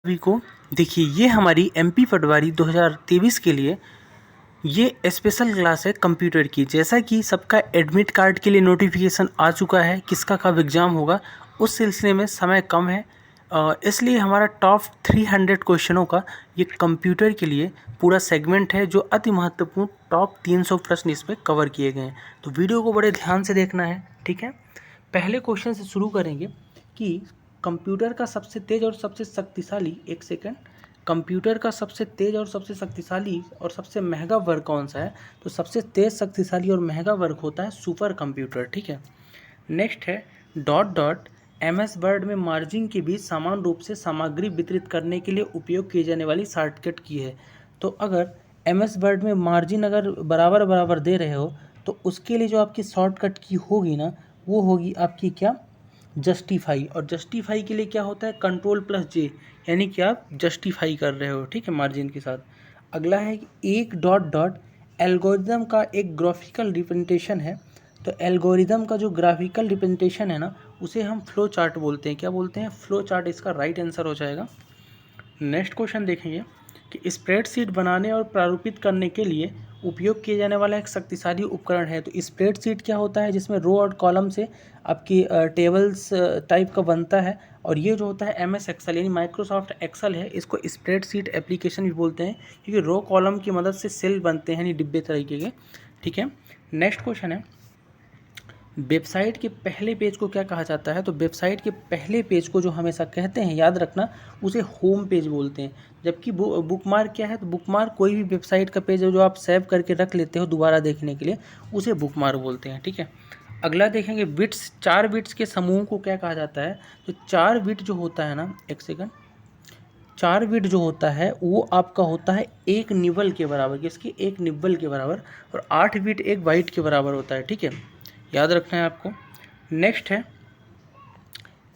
सभी को देखिए, ये हमारी एमपी पटवारी 2023 के लिए ये स्पेशल क्लास है कंप्यूटर की। जैसा कि सबका एडमिट कार्ड के लिए नोटिफिकेशन आ चुका है, किसका कब एग्ज़ाम होगा, उस सिलसिले में समय कम है, इसलिए हमारा टॉप 300 क्वेश्चनों का ये कंप्यूटर के लिए पूरा सेगमेंट है, जो अति महत्वपूर्ण टॉप 300 प्रश्न इसमें कवर किए गए हैं। तो वीडियो को बड़े ध्यान से देखना है, ठीक है। पहले क्वेश्चन से शुरू करेंगे कि कंप्यूटर का सबसे तेज़ और सबसे शक्तिशाली, एक सेकंड, कंप्यूटर का सबसे तेज़ और सबसे शक्तिशाली और सबसे महंगा वर्क कौन सा है? तो सबसे तेज़, शक्तिशाली और महंगा वर्क होता है सुपर कंप्यूटर, ठीक है। नेक्स्ट है डॉट डॉट एमएस वर्ड में मार्जिन के बीच समान रूप से सामग्री वितरित करने के लिए उपयोग किए जाने वाली शॉर्टकट की है। तो अगर एमएस वर्ड में मार्जिन अगर बराबर बराबर दे रहे हो तो उसके लिए जो आपकी शॉर्टकट की होगी ना, वो होगी आपकी क्या, जस्टिफाई। और जस्टिफाई के लिए क्या होता है, कंट्रोल प्लस जे, यानी कि आप जस्टिफाई कर रहे हो, ठीक है, मार्जिन के साथ। अगला है कि एक डॉट डॉट एल्गोरिदम का एक ग्राफिकल रिप्रेजेंटेशन है। तो एल्गोरिदम का जो ग्राफिकल रिप्रेजेंटेशन है ना, उसे हम फ्लो चार्ट बोलते हैं। क्या बोलते हैं? फ्लो चार्ट इसका राइट आंसर हो जाएगा। नेक्स्ट क्वेश्चन देखेंगे कि स्प्रेडशीट बनाने और प्रारूपित करने के लिए उपयोग किए जाने वाला एक शक्तिशाली उपकरण है। तो स्प्रेडशीट क्या होता है? जिसमें रो और कॉलम से आपकी टेबल्स टाइप का बनता है। और ये जो होता है एमएस एक्सेल यानी माइक्रोसॉफ्ट एक्सेल है, इसको स्प्रेडशीट एप्लीकेशन भी बोलते हैं, क्योंकि रो कॉलम की मदद से सेल बनते हैं, यानी डिब्बे तरीके के, ठीक है। नेक्स्ट क्वेश्चन है, वेबसाइट के पहले पेज को क्या कहा जाता है? तो वेबसाइट के पहले पेज को जो हमेशा कहते हैं, याद रखना, उसे होम पेज बोलते हैं। जबकि बुकमार्क क्या है? तो बुकमार्क कोई भी वेबसाइट का पेज है जो आप सेव करके रख लेते हो दोबारा देखने के लिए, उसे बुकमार्क बोलते हैं, ठीक है। अगला देखेंगे, बिट्स, 4 बिट्स के समूह को क्या कहा जाता है? तो 4 बिट जो होता है ना, एक सेकंड, 4 बिट जो होता है वो आपका होता है एक निबल के बराबर। किसके? एक निबल के बराबर। और 8 बिट एक बाइट के बराबर होता है, ठीक है, याद रखना है आपको। नेक्स्ट है,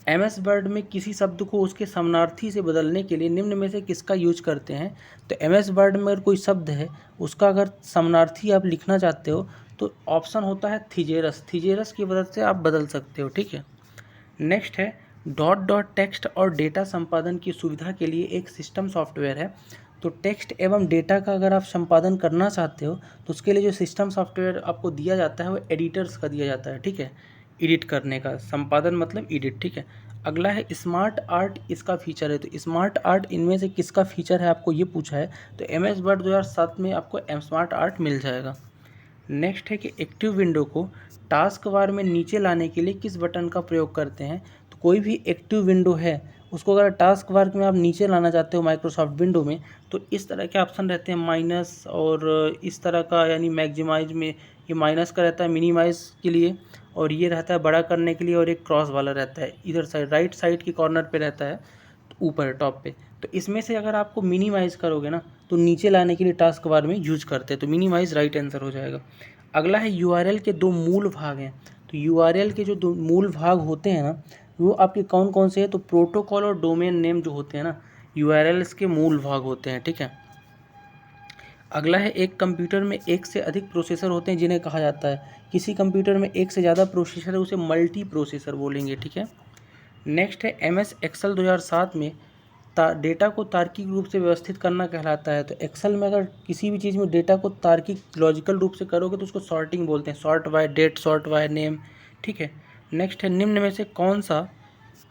एमएस वर्ड में किसी शब्द को उसके समानार्थी से बदलने के लिए निम्न में से किसका यूज करते हैं? तो एमएस वर्ड में अगर कोई शब्द है, उसका अगर समानार्थी आप लिखना चाहते हो तो ऑप्शन होता है थीजेरस। थीजेरस की मदद से आप बदल सकते हो, ठीक है। नेक्स्ट है, डॉट डॉट टेक्स्ट और डेटा संपादन की सुविधा के लिए एक सिस्टम सॉफ्टवेयर है। तो टेक्स्ट एवं डेटा का अगर आप संपादन करना चाहते हो तो उसके लिए जो सिस्टम सॉफ्टवेयर आपको दिया जाता है वो एडिटर्स का दिया जाता है, ठीक है, एडिट करने का, संपादन मतलब एडिट, ठीक है। अगला है स्मार्ट आर्ट, इसका फीचर है। तो स्मार्ट आर्ट इनमें से किसका फीचर है, आपको ये पूछा है। तो एमएस वर्ड 2007 में आपको स्मार्ट आर्ट मिल जाएगा। नेक्स्ट है कि एक्टिव विंडो को टास्क बार में नीचे लाने के लिए किस बटन का प्रयोग करते हैं? तो कोई भी एक्टिव विंडो है उसको अगर टास्क बार में आप नीचे लाना चाहते हो माइक्रोसॉफ्ट विंडो में, तो इस तरह के ऑप्शन रहते हैं, माइनस और इस तरह का, यानी मैक्सिमाइज में ये माइनस का रहता है मिनिमाइज के लिए, और ये रहता है बड़ा करने के लिए, और एक क्रॉस वाला रहता है इधर साइड, राइट साइड की कॉर्नर पे रहता है, ऊपर टॉप पे। तो इसमें से अगर आपको मिनिमाइज़ करोगे ना, तो नीचे लाने के लिए टास्क बार में यूज करते हैं, तो मिनिमाइज़ राइट आंसर हो जाएगा। अगला है, यूआरएल के 2 मूल भाग हैं। तो यूआरएल के जो 2 मूल भाग होते हैं ना, वो आपके कौन कौन से हैं? तो प्रोटोकॉल और डोमेन नेम जो होते हैं ना, यूआरएल्स के मूल भाग होते हैं, ठीक है। अगला है, एक कंप्यूटर में एक से अधिक प्रोसेसर होते हैं जिन्हें कहा जाता है, किसी कंप्यूटर में एक से ज़्यादा प्रोसेसर है उसे मल्टी प्रोसेसर बोलेंगे, ठीक है। नेक्स्ट है, एमएस एक्सेल 2007 में डेटा को तार्किक रूप से व्यवस्थित करना कहलाता है। तो एक्सेल में अगर किसी भी चीज़ में डेटा को तार्किक लॉजिकल रूप से करोगे तो उसको सॉर्टिंग बोलते हैं, sort by date, sort by name, ठीक है। नेक्स्ट है, निम्न में से कौन सा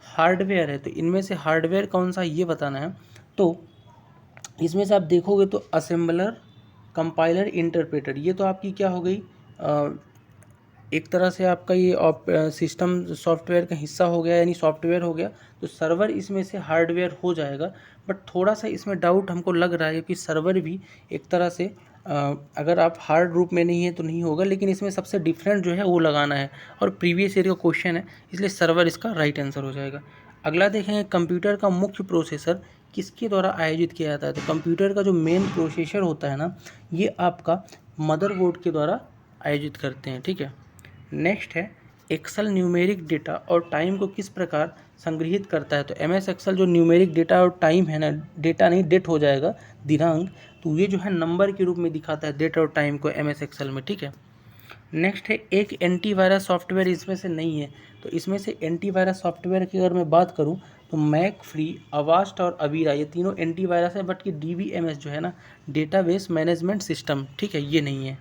हार्डवेयर है? तो इनमें से हार्डवेयर कौन सा, ये बताना है। तो इसमें से आप देखोगे तो असेंबलर, कंपाइलर, इंटरप्रेटर, ये तो आपकी क्या हो गई, एक तरह से आपका ये सिस्टम सॉफ्टवेयर का हिस्सा हो गया, यानी सॉफ्टवेयर हो गया। तो सर्वर इसमें से हार्डवेयर हो जाएगा। बट थोड़ा सा इसमें डाउट हमको लग रहा है कि सर्वर भी एक तरह से अगर आप हार्ड रूप में नहीं है तो नहीं होगा, लेकिन इसमें सबसे डिफरेंट जो है वो लगाना है, और प्रीवियस ईयर का क्वेश्चन है, इसलिए सर्वर इसका राइट आंसर हो जाएगा। अगला देखेंगे, कंप्यूटर का मुख्य प्रोसेसर किसके द्वारा आयोजित किया जाता है? तो कंप्यूटर का जो मेन प्रोसेसर होता है ना, ये आपका मदरबोर्ड के द्वारा आयोजित करते हैं, ठीक है। नेक्स्ट है, एक्सेल न्यूमेरिक डेटा और टाइम को किस प्रकार संग्रहित करता है? तो एमएस एक्सेल जो न्यूमेरिक डेटा और टाइम है ना, डेटा नहीं, डेट हो जाएगा, दिनांक, तो ये जो है नंबर के रूप में दिखाता है डेट और टाइम को एमएस एक्सेल में, ठीक है। नेक्स्ट है, एक एंटीवायरस सॉफ्टवेयर इसमें से नहीं है। तो इसमें से एंटीवायरस सॉफ्टवेयर की अगर मैं बात करूं तो मैक फ्री, अवास्ट और अवीरा ये तीनों एंटीवायरस है, बट ये DBMS जो है ना, डेटाबेस मैनेजमेंट सिस्टम, ठीक है, ये नहीं है।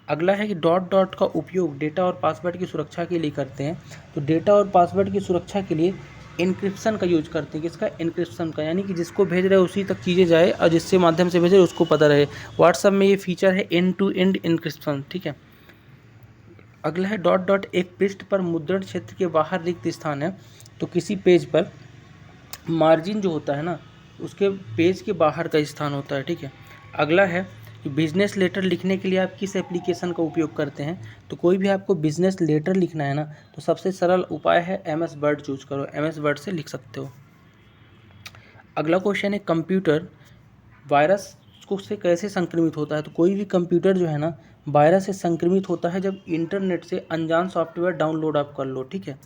अगला है कि डॉट डॉट का उपयोग डेटा और पासवर्ड की सुरक्षा के लिए करते हैं। तो डेटा और पासवर्ड की सुरक्षा के लिए इनक्रिप्शन का यूज करते हैं। किसका? इनक्रिप्शन का, यानी कि जिसको भेज रहे हैं उसी तक चीज़ें जाए और जिससे माध्यम से भेज रहे उसको पता रहे। व्हाट्सएप में ये फीचर है एंड टू एंड इनक्रिप्शन, ठीक है। अगला है डॉट डॉट एक पृष्ठ पर मुद्रण क्षेत्र के बाहर रिक्त स्थान है। तो किसी पेज पर मार्जिन जो होता है ना, उसके पेज के बाहर का स्थान होता है, ठीक है। अगला है कि बिजनेस लेटर लिखने के लिए आप किस एप्लीकेशन का उपयोग करते हैं। तो कोई भी आपको बिजनेस लेटर लिखना है ना, तो सबसे सरल उपाय है MS वर्ड चूज करो, MS वर्ड से लिख सकते हो। अगला क्वेश्चन है कंप्यूटर वायरस को से कैसे संक्रमित होता है। तो कोई भी कंप्यूटर जो है ना, वायरस से संक्रमित होता है जब इंटरनेट से अनजान सॉफ्टवेयर डाउनलोड आप कर लो, ठीक है।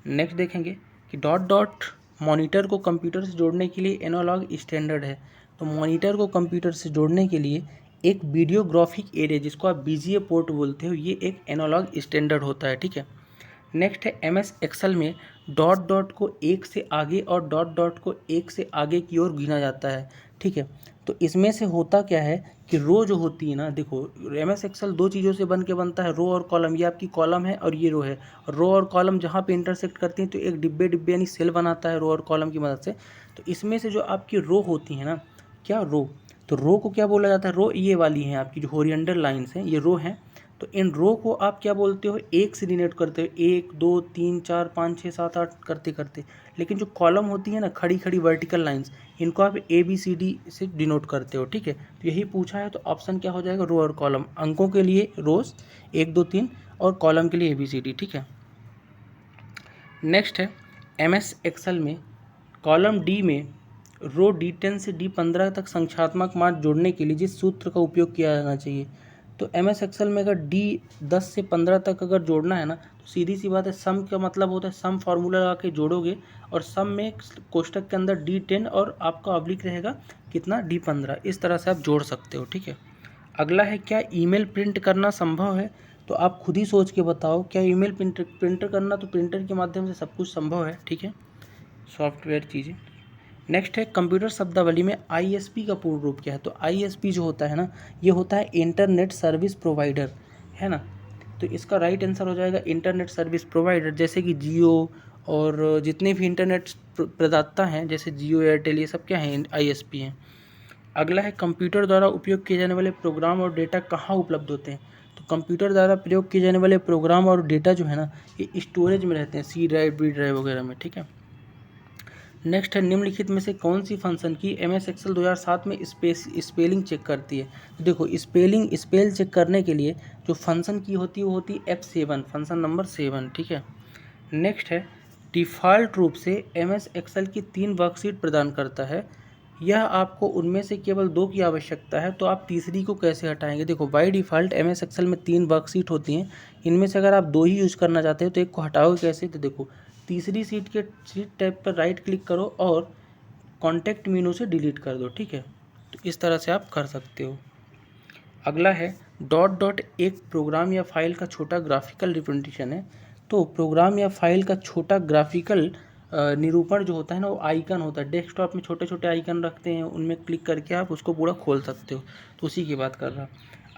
नेक्स्ट देखेंगे कि डॉट डॉट मॉनिटर को कंप्यूटर से जोड़ने के लिए एनालॉग स्टैंडर्ड है। तो मॉनिटर को कंप्यूटर से जोड़ने के लिए एक वीडियोग्राफिक एरे, जिसको आप BGA पोर्ट बोलते हो, ये एक एनालॉग स्टैंडर्ड होता है, ठीक है। नेक्स्ट है MS एक्सेल में डॉट डॉट को एक से आगे और डॉट डॉट को एक से आगे की ओर गिना जाता है, ठीक है। तो इसमें से होता क्या है कि रो जो होती है ना, देखो MS एक्सेल दो चीज़ों से बन के बनता है, रो और कॉलम। ये आपकी कॉलम है और ये रो है। रो और कॉलम जहाँ पे इंटरसेक्ट करती हैं तो एक डिब्बे डिब्बे यानी सेल बनाता है रो और कॉलम की मदद से। तो इसमें से जो आपकी रो होती है ना, क्या रो, तो रो को क्या बोला जाता है? रो ये वाली हैं आपकी जो हॉरिजॉन्टल लाइन्स हैं, ये रो हैं। तो इन रो को आप क्या बोलते हो? एक से डिनोट करते हो, 1 2 3 4 5 6 7 8 करते करते। लेकिन जो कॉलम होती है ना, खड़ी खड़ी वर्टिकल लाइंस, इनको आप ABCD से डिनोट करते हो, ठीक है। तो यही पूछा है, तो ऑप्शन क्या हो जाएगा? रो और कॉलम। अंकों के लिए रोज 1 2 3 और कॉलम के लिए ABCD, ठीक है। नेक्स्ट है MS एक्सेल में कॉलम D में रो D10 से D15 तक संख्यात्मक मान जोड़ने के लिए जिस सूत्र का उपयोग किया जाना चाहिए। तो MS एक्सेल में अगर D10 से 15 तक अगर जोड़ना है ना, तो सीधी सी बात है, सम का मतलब होता है सम फार्मूला लगा के जोड़ोगे, और सम में कोष्टक के अंदर D10 और आपका ऑब्लिक रहेगा कितना? D15। इस तरह से आप जोड़ सकते हो, ठीक है। अगला है क्या ईमेल प्रिंट करना संभव है। तो आप खुद ही सोच के बताओ, क्या ईमेल प्रिंटर करना? तो प्रिंटर के माध्यम से सब कुछ संभव है, ठीक है, सॉफ्टवेयर चीज़ें। नेक्स्ट है कंप्यूटर शब्दावली में ISP का पूर्ण रूप क्या है। तो ISP जो होता है ना, ये होता है इंटरनेट सर्विस प्रोवाइडर, है ना। तो इसका राइट आंसर हो जाएगा इंटरनेट सर्विस प्रोवाइडर। जैसे कि जियो और जितने भी इंटरनेट प्रदाता हैं, जैसे जियो, एयरटेल, ये सब क्या हैं? ISP हैं। अगला है कंप्यूटर द्वारा उपयोग किए जाने वाले प्रोग्राम और डेटा कहाँ उपलब्ध होते हैं। तो कंप्यूटर द्वारा प्रयोग किए जाने वाले प्रोग्राम और डेटा जो है ना, ये स्टोरेज में रहते हैं, C ड्राइव, B ड्राइव वगैरह में, ठीक है। नेक्स्ट है निम्नलिखित में से कौन सी फंक्शन की MS एक्सेल 2007 में स्पेलिंग चेक करती है। तो देखो स्पेल चेक करने के लिए जो फंक्शन की होती है वो होती है F7, फंक्शन नंबर 7, ठीक है। नेक्स्ट है डिफ़ॉल्ट रूप से MS एक्सेल की 3 वर्कशीट प्रदान करता है। यह आपको उनमें से केवल 2 की आवश्यकता है, तो आप तीसरी को कैसे हटाएंगे। देखो बाय डिफ़ॉल्ट MS एक्सेल में 3 वर्कशीट होती हैं, इनमें से अगर आप 2 ही यूज़ करना चाहते हो तो एक को हटाओगे कैसे। तो देखो तीसरी सीट टैब पर राइट क्लिक करो और कॉन्टैक्ट मेनू से डिलीट कर दो, ठीक है। तो इस तरह से आप कर सकते हो। अगला है डॉट डॉट एक प्रोग्राम या फाइल का छोटा ग्राफिकल रिप्रेजेंटेशन है। तो प्रोग्राम या फाइल का छोटा ग्राफिकल निरूपण जो होता है ना, वो आइकन होता है। डेस्कटॉप में छोटे छोटे आइकन रखते हैं, उनमें क्लिक करके आप उसको पूरा खोल सकते हो। तो उसी की बात कर रहा हूँ।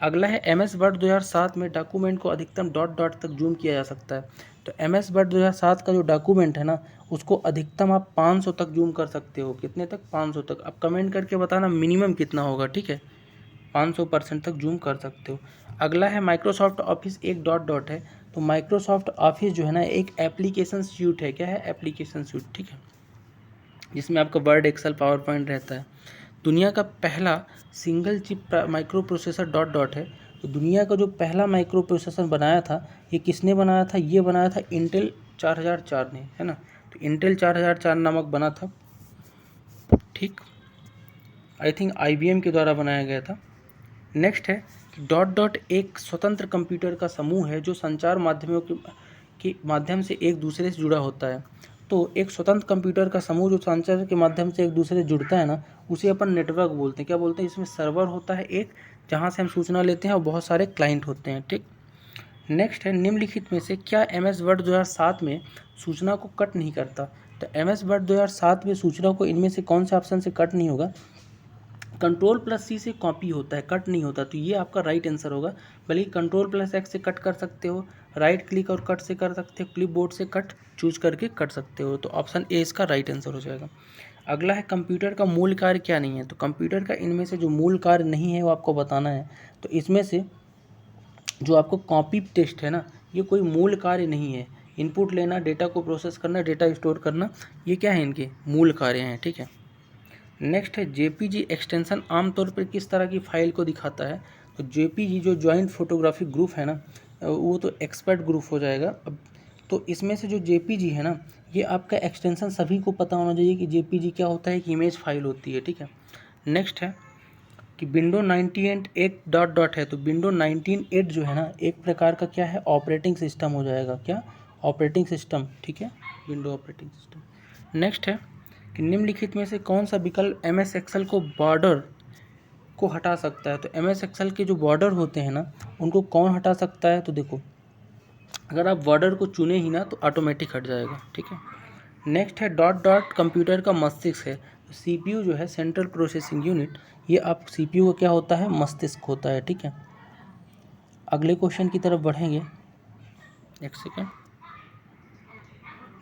अगला है MS वर्ड 2007 में डॉक्यूमेंट को अधिकतम डॉट डॉट तक जूम किया जा सकता है। तो MS वर्ड 2007 का जो डॉक्यूमेंट है ना, उसको अधिकतम आप 500 तक जूम कर सकते हो। कितने तक? 500 तक। आप कमेंट करके बताना मिनिमम कितना होगा, ठीक है। 500% तक जूम कर सकते हो। अगला है माइक्रोसॉफ्ट ऑफिस एक डॉट डॉट है। तो माइक्रोसॉफ्ट ऑफिस जो है ना, एक एप्लीकेशन सूट है। क्या है? एप्लीकेशन सूट, ठीक है, जिसमें आपका वर्ड, एक्सेल, पावर पॉइंट रहता है। दुनिया का पहला single chip micro processor dot dot है। तो दुनिया का जो पहला माइक्रो प्रोसेसर बनाया था, ये किसने बनाया था? ये बनाया था इंटेल 4004 ने, है ना। तो इंटेल 4004 नामक बना था, ठीक, आई थिंक IBM के द्वारा बनाया गया था। नेक्स्ट है कि डॉट डॉट एक स्वतंत्र कंप्यूटर का समूह है जो संचार माध्यमों के माध्यम से एक दूसरे से जुड़ा होता है। तो एक स्वतंत्र कंप्यूटर का समूह जो संचार के माध्यम से एक दूसरे से जुड़ता है ना, उसे अपन नेटवर्क बोलते हैं। क्या बोलते हैं? इसमें सर्वर होता है एक, जहाँ से हम सूचना लेते हैं, और बहुत सारे क्लाइंट होते हैं, ठीक। नेक्स्ट है निम्नलिखित में से क्या MS वर्ड 2007 में सूचना को कट नहीं करता। तो MS वर्ड 2007 में सूचना को इनमें से कौन से ऑप्शन से कट नहीं होगा? Ctrl+C से कॉपी होता है, कट नहीं होता, तो ये आपका राइट आंसर होगा। बल्कि Ctrl+X से कट कर सकते हो, राइट क्लिक और कट से कर सकते हो, क्लिप बोर्ड से कट चूज करके कट सकते हो। तो ऑप्शन ए इसका राइट आंसर हो जाएगा। अगला है कंप्यूटर का मूल कार्य क्या नहीं है? तो कंप्यूटर का इनमें से जो मूल कार्य नहीं है वो आपको बताना है। तो इसमें से जो आपको कॉपी टेस्ट है ना, ये कोई मूल कार्य नहीं है। इनपुट लेना, डेटा को प्रोसेस करना, डेटा स्टोर करना, ये क्या है? इनके मूल कार्य हैं। ठीक है। नेक्स्ट है JPG एक्सटेंशन आमतौर पर किस तरह की फाइल को दिखाता है? तो JPG जो जॉइंट फोटोग्राफी ग्रुप है ना, वो तो एक्सपर्ट ग्रुप हो जाएगा। अब तो इसमें से जो JPG है ना, ये आपका एक्सटेंशन सभी को पता होना चाहिए कि JPG क्या होता है, कि इमेज फाइल होती है। ठीक है। नेक्स्ट है कि विंडो 98 एक डॉट है, तो विंडो 98 जो है ना, एक प्रकार का क्या है? ऑपरेटिंग सिस्टम हो जाएगा। क्या? Operating system. ठीक है, विंडो ऑपरेटिंग सिस्टम। नेक्स्ट है कि निम्नलिखित में से कौन सा विकल्प MS एक्सेल को बॉर्डर को हटा सकता है? तो MS एक्सेल के जो बॉर्डर होते हैं ना, उनको कौन हटा सकता है? तो देखो, अगर आप बॉर्डर को चुने ही ना तो ऑटोमेटिक हट जाएगा। ठीक है। नेक्स्ट है डॉट कंप्यूटर का मस्तिष्क है। तो CPU जो है, सेंट्रल प्रोसेसिंग यूनिट, ये आप CPU का क्या होता है? मस्तिष्क होता है। ठीक है। अगले क्वेश्चन की तरफ बढ़ेंगे, एक सेकेंड।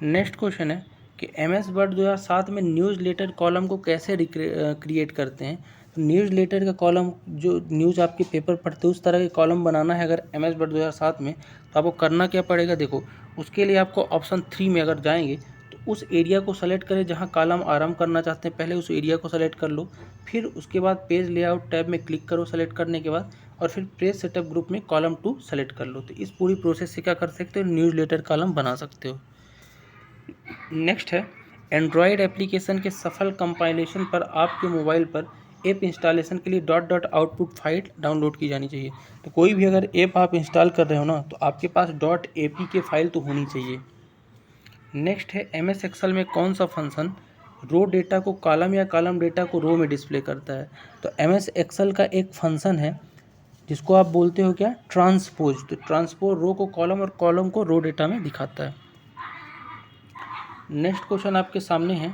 नेक्स्ट क्वेश्चन है कि MS वर्ड 2007 में न्यूज़ लेटर कॉलम को कैसे क्रिएट करते हैं? तो न्यूज़ लेटर का कॉलम, जो न्यूज़ आपके पेपर पढ़ते हैं उस तरह के कॉलम बनाना है अगर MS वर्ड 2007 में, तो आपको करना क्या पड़ेगा? देखो, उसके लिए आपको ऑप्शन 3 में अगर जाएंगे तो उस एरिया को सेलेक्ट करें जहाँ कॉलम आरम्भ करना चाहते हैं, पहले उस एरिया को सेलेक्ट कर लो। फिर उसके बाद पेज लेआउट टैब में क्लिक करो सेलेक्ट करने के बाद, और फिर पेज सेटअप ग्रुप में कॉलम 2 सेलेक्ट कर लो। तो इस पूरी प्रोसेस से क्या कर सकते हो? न्यूज़ लेटर कॉलम बना सकते हो। नेक्स्ट है एंड्रॉयड एप्लीकेशन के सफल कंपाइलेशन पर आपके मोबाइल पर ऐप इंस्टॉलेशन के लिए डॉट आउटपुट फाइल डाउनलोड की जानी चाहिए। तो कोई भी अगर ऐप आप इंस्टॉल कर रहे हो ना, तो आपके पास .apk फाइल तो होनी चाहिए। नेक्स्ट है MS एक्सेल में कौन सा फंक्शन रो डेटा को कॉलम या कॉलम डेटा को रो में डिस्प्ले करता है? तो MS एक्सेल का एक फंक्शन है जिसको आप बोलते हो क्या? ट्रांसपोज। तो ट्रांसपोज रो को कॉलम और कॉलम को रो डेटा में दिखाता है। नेक्स्ट क्वेश्चन आपके सामने है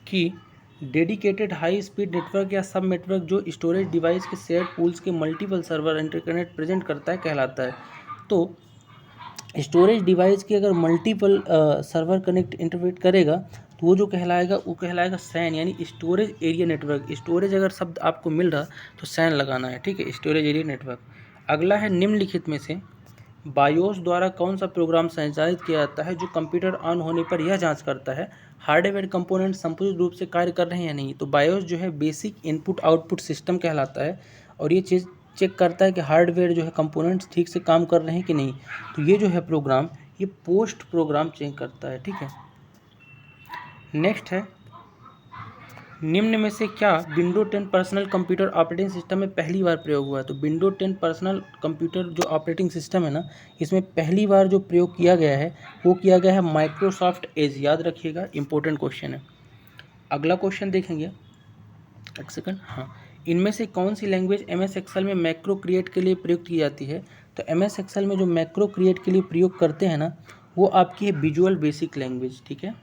कि डेडिकेटेड हाई स्पीड नेटवर्क या सब नेटवर्क जो स्टोरेज डिवाइस के शेयर पूल्स के मल्टीपल सर्वर इंटरकनेक्ट प्रेजेंट करता है कहलाता है? तो स्टोरेज डिवाइस के अगर मल्टीपल सर्वर कनेक्ट इंटरप्रेट करेगा तो वो जो कहलाएगा वो कहलाएगा SAN, यानी स्टोरेज एरिया नेटवर्क। स्टोरेज अगर शब्द आपको मिल रहा तो SAN लगाना है। ठीक है, स्टोरेज एरिया नेटवर्क। अगला है निम्नलिखित में से बायोस द्वारा कौन सा प्रोग्राम संचालित किया जाता है जो कंप्यूटर ऑन होने पर यह जांच करता है हार्डवेयर कंपोनेंट संपूर्ण रूप से कार्य कर रहे हैं या नहीं? तो बायोस जो है बेसिक इनपुट आउटपुट सिस्टम कहलाता है, और ये चीज़ चेक करता है कि हार्डवेयर जो है कंपोनेंट्स ठीक से काम कर रहे हैं कि नहीं। तो ये जो है प्रोग्राम, ये पोस्ट प्रोग्राम चेक करता है। ठीक है। नेक्स्ट है निम्न में से क्या window 10 personal computer operating system में पहली बार प्रयोग हुआ है? तो विंडो 10 पर्सनल कंप्यूटर जो ऑपरेटिंग सिस्टम है ना, इसमें पहली बार जो प्रयोग किया गया है वो किया गया है माइक्रोसॉफ्ट एज। याद रखिएगा, इंपॉर्टेंट क्वेश्चन है। अगला क्वेश्चन देखेंगे, एक सेकंड। हाँ, इनमें से कौन सी लैंग्वेज MS एक्सेल में मैक्रो क्रिएट के लिए प्रयोग की जाती है? तो MS एक्सेल में जो मैक्रो क्रिएट के लिए प्रयोग करते हैं ना, वो आपकी है विजुअल बेसिक लैंग्वेज। ठीक है।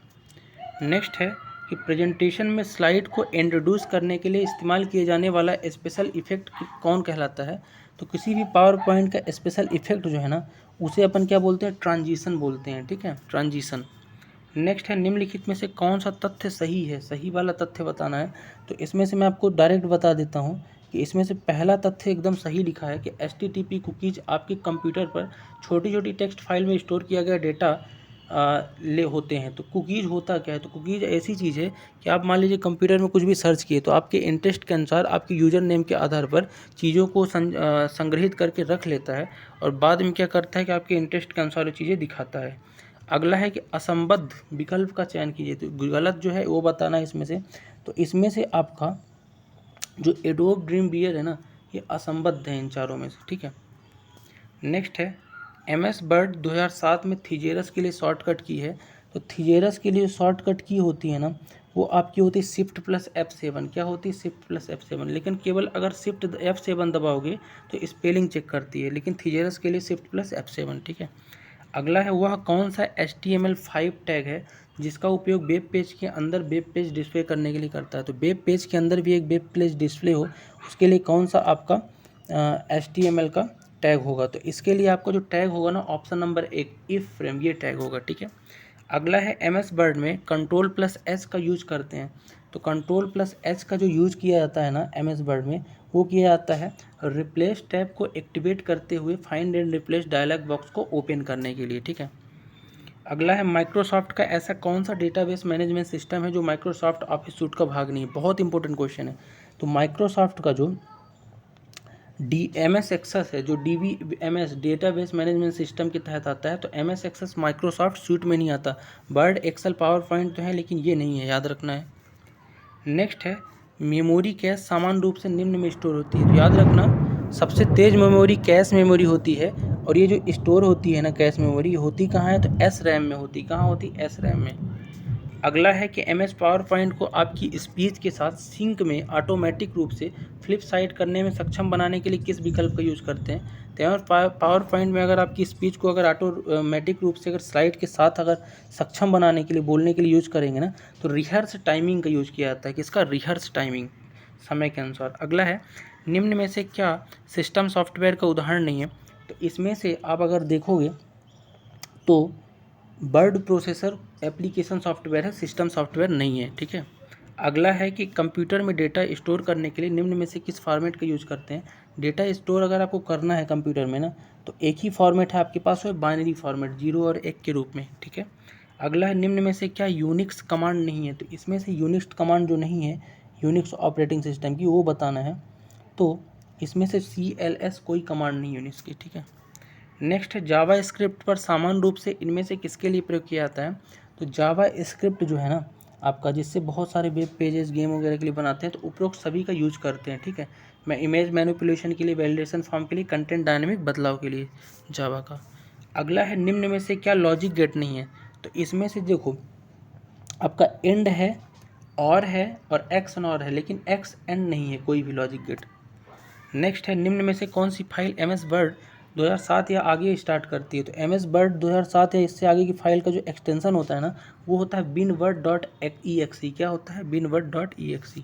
नेक्स्ट है कि प्रेजेंटेशन में स्लाइड को इंट्रोड्यूस करने के लिए इस्तेमाल किए जाने वाला स्पेशल इफेक्ट कौन कहलाता है? तो किसी भी पावर पॉइंट का स्पेशल इफेक्ट जो है ना, उसे अपन क्या बोलते हैं? ट्रांजिशन बोलते हैं। ठीक है, ट्रांजिशन। नेक्स्ट है निम्नलिखित में से कौन सा तथ्य सही है? सही वाला तथ्य बताना है। तो इसमें से मैं आपको डायरेक्ट बता देता हूँ कि इसमें से पहला तथ्य एकदम सही लिखा है कि HTTP कुकीज आपके कंप्यूटर पर छोटी छोटी टेक्स्ट फाइल में स्टोर किया गया डेटा ले होते हैं। तो कुकीज़ होता क्या है? तो कुकीज़ ऐसी चीज़ है कि आप मान लीजिए कंप्यूटर में कुछ भी सर्च किए तो आपके इंटरेस्ट के अनुसार आपके यूज़र नेम के आधार पर चीज़ों को संग्रहित करके रख लेता है, और बाद में क्या करता है कि आपके इंटरेस्ट के अनुसार वो चीज़ें दिखाता है। अगला है कि असंबद्ध विकल्प का चयन कीजिए। तो गलत जो है वो बताना है इसमें से। तो इसमें से आपका जो एडोब ड्रीम वियर है ना, ये असंबद्ध है इन चारों में से। ठीक है। नेक्स्ट है MS वर्ड 2007 में थीजेरस के लिए शॉर्टकट की है। तो थीजेरस के लिए शॉर्टकट की होती है ना, वो आपकी होती है Shift+F7। क्या होती है? Shift+F7। लेकिन केवल अगर Shift+F7 दबाओगे तो स्पेलिंग चेक करती है, लेकिन थीजेरस के लिए Shift+F7। ठीक है। अगला है वह कौन सा HTML5 टैग है जिसका उपयोग वेब पेज के अंदर वेब पेज डिस्प्ले करने के लिए करता है। तो वेब पेज के अंदर भी एक वेब पेज डिस्प्ले हो, उसके लिए कौन सा आपका HTML का टैग होगा। तो इसके लिए आपका जो टैग होगा ना, ऑप्शन नंबर 1 इफ फ्रेम, ये टैग होगा, ठीक है। अगला है MS वर्ड में Ctrl+S का यूज करते हैं। तो Ctrl+S का जो यूज किया जाता है ना MS वर्ड में, वो किया जाता है रिप्लेस टैब को एक्टिवेट करते हुए find and replace dialog box को ओपन करने के लिए, ठीक है। अगला है माइक्रोसॉफ्ट का ऐसा कौन सा डेटाबेस मैनेजमेंट सिस्टम है जो माइक्रोसॉफ्ट ऑफिस सूट का भाग नहीं है। बहुत इंपॉर्टेंट क्वेश्चन है। तो माइक्रोसॉफ्ट का जो MS एक्सेस है, जो DBMS डेटाबेस मैनेजमेंट सिस्टम के तहत आता है, तो MS एक्सेस माइक्रोसॉफ्ट सूट में नहीं आता। वर्ड, एक्सेल, पावर पॉइंट तो है, लेकिन ये नहीं है, याद रखना है। नेक्स्ट है मेमोरी कैश समान रूप से निम्न में स्टोर होती है। तो याद रखना, सबसे तेज मेमोरी कैश मेमोरी होती है, और ये जो स्टोर होती है ना कैश मेमोरी, होती कहाँ है, तो SRAM में होती। कहाँ होती? SRAM में। अगला है कि MS पावर पॉइंट को आपकी स्पीच के साथ सिंक में ऑटोमेटिक रूप से फ्लिप साइड करने में सक्षम बनाने के लिए किस विकल्प का यूज़ करते हैं। तो पावर पॉइंट में अगर आपकी स्पीच को अगर ऑटोमेटिक रूप से अगर स्लाइड के साथ अगर सक्षम बनाने के लिए, बोलने के लिए यूज़ करेंगे ना, तो रिहर्स टाइमिंग का यूज़ किया जाता है। किसका? रिहर्स टाइमिंग, समय के अनुसार। अगला है निम्न में से क्या सिस्टम सॉफ्टवेयर का उदाहरण नहीं है। तो इसमें से आप अगर देखोगे तो वर्ड प्रोसेसर एप्लीकेशन सॉफ्टवेयर है, सिस्टम सॉफ्टवेयर नहीं है, ठीक है। अगला है कि कंप्यूटर में डेटा स्टोर करने के लिए निम्न में से किस फॉर्मेट का यूज़ करते हैं। डेटा स्टोर अगर आपको करना है कंप्यूटर में ना, तो एक ही फॉर्मेट है आपके पास, वो बाइनरी फॉर्मेट 0 और 1 के रूप में, ठीक है। अगला है निम्न में से क्या यूनिक्स कमांड नहीं है। तो इसमें से यूनिक्स कमांड जो नहीं है यूनिक्स ऑपरेटिंग सिस्टम की, वो बताना है। तो इसमें से CLS कोई कमांड नहीं यूनिक्स की, ठीक है। नेक्स्ट है जावा स्क्रिप्ट पर सामान्य रूप से इनमें से किसके लिए प्रयोग किया जाता है। तो जावा स्क्रिप्ट जो है ना आपका, जिससे बहुत सारे वेब पेजेस, गेम वगैरह के लिए बनाते हैं, तो उपरोक्त सभी का यूज करते हैं, ठीक है। मैं इमेज मैनिपुलेशन के लिए, वैलिडेशन फॉर्म के लिए, कंटेंट डायनेमिक बदलाव के लिए जावा का। अगला है निम्न में से क्या लॉजिक गेट नहीं है। तो इसमें से देखो आपका एंड है और एक्स और है, लेकिन एक्स एंड नहीं है कोई भी लॉजिक गेट। नेक्स्ट है निम्न में से कौन सी फाइल MS वर्ड 2007 या आगे स्टार्ट करती है। तो MS वर्ड 2007 या इससे आगे की फाइल का जो एक्सटेंशन होता है ना, वो होता है binword.exe। क्या होता है? binword.exe।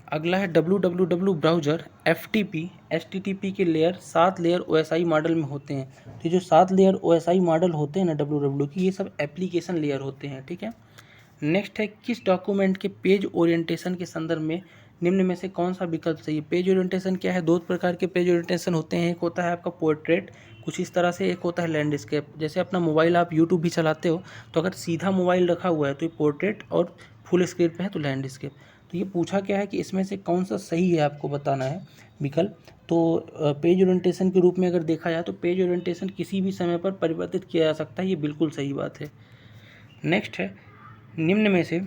अगला है www ब्राउज़र FTP HTTP के लेयर 7 लेयर OSI मॉडल में होते हैं। तो ये जो 7 लेयर OSI मॉडल होते हैं ना www की, ये सब एप्लीकेशन लेयर होते हैं, ठीक है। नेक्स्ट है किस डॉक्यूमेंट के पेज ओरिएंटेशन के संदर्भ में निम्न में से कौन सा विकल्प सही है। पेज ओरिएंटेशन क्या है? 2 प्रकार के पेज ओरिएंटेशन होते हैं। एक होता है आपका पोर्ट्रेट, कुछ इस तरह से, एक होता है लैंडस्केप। जैसे अपना मोबाइल आप यूट्यूब भी चलाते हो, तो अगर सीधा मोबाइल रखा हुआ है तो ये पोर्ट्रेट, और फुल स्क्रीन पे है तो लैंडस्केप। तो ये पूछा क्या है कि इसमें से कौन सा सही है, आपको बताना है विकल्प। तो पेज ओरिएंटेशन के रूप में अगर देखा जाए तो पेज ओरिएंटेशन किसी भी समय पर परिवर्तित किया जा सकता है, ये बिल्कुल सही बात है। नेक्स्ट है निम्न में से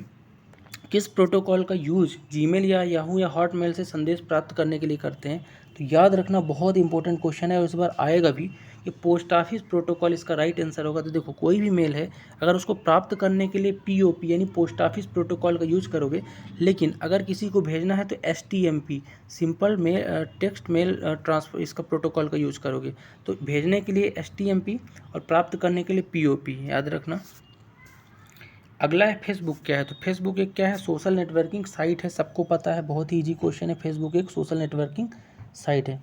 किस प्रोटोकॉल का यूज़ जीमेल या याहू या हॉटमेल से संदेश प्राप्त करने के लिए करते हैं। तो याद रखना, बहुत इंपॉर्टेंट क्वेश्चन है और इस बार आएगा भी, कि पोस्ट ऑफिस प्रोटोकॉल इसका राइट आंसर होगा। तो देखो कोई भी मेल है, अगर उसको प्राप्त करने के लिए POP यानी पोस्ट ऑफिस प्रोटोकॉल का यूज़ करोगे, लेकिन अगर किसी को भेजना है तो STMP simple mail text mail transfer, इसका प्रोटोकॉल का यूज़ करोगे। तो भेजने के लिए STMP और प्राप्त करने के लिए POP, याद रखना। अगला है फेसबुक क्या है। तो फेसबुक एक क्या है? सोशल नेटवर्किंग साइट है, सबको पता है, बहुत ही इजी क्वेश्चन है। फेसबुक एक सोशल नेटवर्किंग साइट है।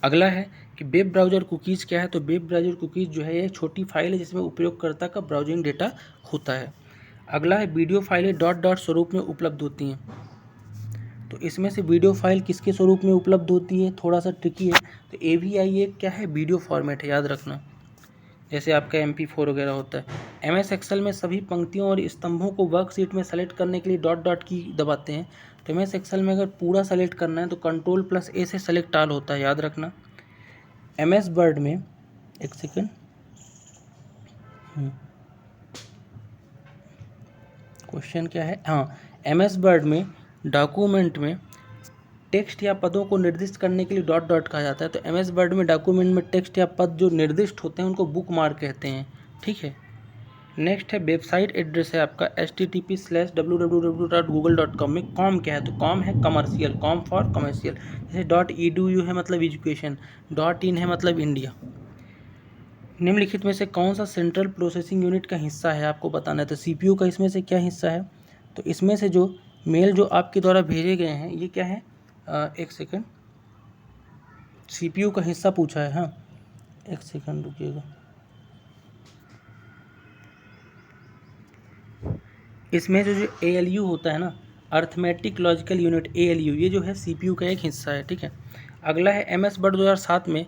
अगला है कि वेब ब्राउज़र कुकीज़ क्या है। तो वेब ब्राउज़र कुकीज़ जो है ये छोटी फाइल है जिसमें उपयोगकर्ता का ब्राउजिंग डेटा होता है। अगला है वीडियो फाइलें डॉट डॉट स्वरूप में उपलब्ध होती हैं। तो इसमें से वीडियो फाइल किसके स्वरूप में उपलब्ध होती है, थोड़ा सा ट्रिकी है। तो AVI एक क्या है? वीडियो फॉर्मेट है, याद रखना, जैसे आपका MP4 वगैरह होता है। MS एक्सेल में सभी पंक्तियों और स्तंभों को वर्कशीट में सेलेक्ट करने के लिए डॉट डॉट की दबाते हैं। तो MS एक्सेल में अगर पूरा सेलेक्ट करना है तो Ctrl+A से सेलेक्ट ऑल होता है, याद रखना। MS वर्ड में, एक सेकेंड, क्वेश्चन क्या है, हाँ, MS वर्ड में डॉक्यूमेंट में टेक्स्ट या पदों को निर्दिष्ट करने के लिए डॉट डॉट कहा जाता है। तो MS वर्ड में डॉक्यूमेंट में टेक्स्ट या पद जो निर्दिष्ट होते हैं उनको बुक मार्क कहते हैं, ठीक है। नेक्स्ट है वेबसाइट एड्रेस है आपका http://www.google.com में कॉम क्या है। तो कॉम है कमर्शियल, कॉम फॉर कमर्शियल। जैसे .edu है मतलब एजुकेशन, .in है मतलब इंडिया। निम्नलिखित में से कौन सा सेंट्रल प्रोसेसिंग यूनिट का हिस्सा है, आपको बताना है। तो सीपीयू का इसमें से क्या हिस्सा है, तो इसमें से जो मेल जो आपके द्वारा भेजे गए हैं ये क्या है, एक सेकंड, सीपीयू का हिस्सा पूछा है। हाँ एक सेकंड रुकिएगा, इसमें जो ALU होता है ना, अर्थमेटिक लॉजिकल यूनिट, ALU, ये जो है सीपीयू का एक हिस्सा है, ठीक है। अगला है MS वर्ड 2007 में